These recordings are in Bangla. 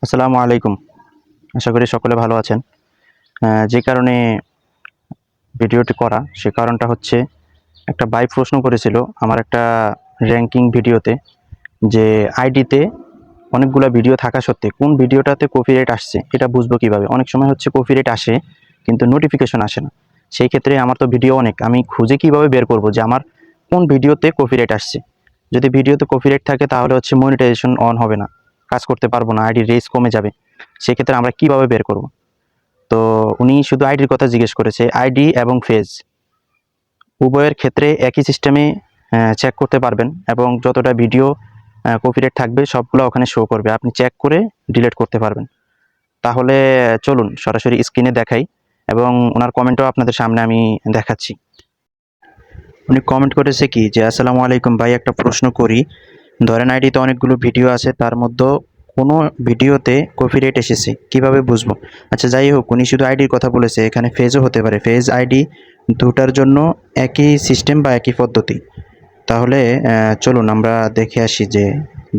আসসালামু আলাইকুম। আশা করি সকলে ভালো আছেন। যে কারণে ভিডিওটি করা, সে কারণটা হচ্ছে একটা ভাই প্রশ্ন করেছিল আমার একটা র‍্যাংকিং ভিডিওতে যে আইডিতে অনেকগুলা ভিডিও থাকা সত্ত্বে কোন ভিডিওটাতে কপিরাইট আসছে এটা বুঝবো কিভাবে? অনেক সময় হচ্ছে কপিরাইট আসে কিন্তু নোটিফিকেশন আসে না। সেই ক্ষেত্রে আমার তো ভিডিও অনেক, আমি খুঁজে কিভাবে বের করব যে আমার কোন ভিডিওতে কপিরাইট আসছে? যদি ভিডিওতে কপিরাইট থাকে তাহলে হচ্ছে মনিটাইজেশন অন হবে না, কাজ করতে পারবো না, আইডির রেঞ্জ কমে যাবে। সেক্ষেত্রে আমরা কিভাবে বের করব? তো উনি শুধু আইডির কথা জিজ্ঞেস করেছে। আইডি এবং ফেজ উভয়ের ক্ষেত্রে একই সিস্টেমে চেক করতে পারবেন এবং যতটা ভিডিও কপিরাইট থাকবে সবগুলো ওখানে শো করবে, আপনি চেক করে ডিলিট করতে পারবেন। তাহলে চলুন সরাসরি স্ক্রিনে দেখাই এবং ওনার কমেন্টও আপনাদের সামনে আমি দেখাচ্ছি। উনি কমেন্ট করেছে কি যে আসসালামু আলাইকুম ভাই, একটা প্রশ্ন করি। ধরেন আইডিতে অনেকগুলো ভিডিও আছে, তার মধ্যে কোনো ভিডিওতে কপিরাইট এসেছে, কিভাবে বুঝবো? আচ্ছা যাই হোক, উনি শুধু আইডির কথা বলেছে, এখানে ফেজও হতে পারে। ফেজ আইডি দুটার জন্য একই সিস্টেম বা একই পদ্ধতি। তাহলে চলুন আমরা দেখে আসি যে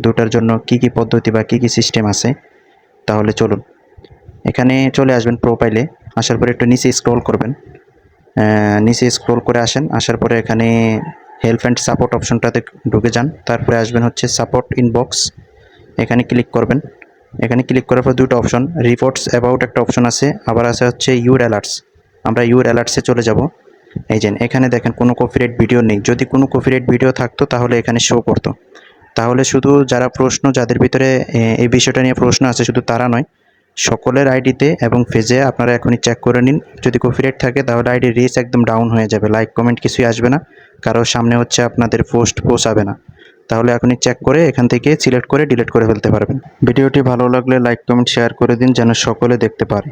দুটার জন্য কি কি পদ্ধতি বা কি কি সিস্টেম আছে। তাহলে চলুন এখানে চলে আসবেন প্রোফাইলে, আসার পরে একটু নিচে স্ক্রল করবেন। নিচে স্ক্রল করে আসেন, আসার পরে এখানে হেল্প অ্যান্ড সাপোর্ট অপশনটাতে ঢুকে যান। তারপরে আসবেন হচ্ছে সাপোর্ট ইনবক্স, এখানে ক্লিক করবেন। এখানে ক্লিক করার পর দুটো অপশন, রিপোর্টস অ্যাবাউট একটা অপশন আছে, আবার আছে হচ্ছে ইউর অ্যালার্টস। আমরা ইউর অ্যালার্টসে চলে যাব। এই যে এখানে দেখেন কোনো কপিরাইট ভিডিও নেই। যদি কোনো কপিরাইট ভিডিও থাকতো তাহলে এখানে শো করতো। তাহলে শুধু যারা যাদের ভিতরে এই বিষয়টা নিয়ে প্রশ্ন আছে শুধু তারা নয়, সকলের আইডিতে এবং পেজে আপনারা এখনই চেক করে নিন। যদি কপিরাইট থাকে তাহলে আইডির রিচ একদম ডাউন হয়ে যাবে, লাইক কমেন্ট কিছুই আসবে না, কারোর সামনে হচ্ছে আপনাদের পোস্ট পৌঁছাবে না। তাহলে এখনই চেক করে এখান থেকে সিলেক্ট করে ডিলিট করে ফেলতে পারবেন। ভিডিওটি ভালো লাগলে লাইক কমেন্ট শেয়ার করে দিন যেন সকলে দেখতে পারে।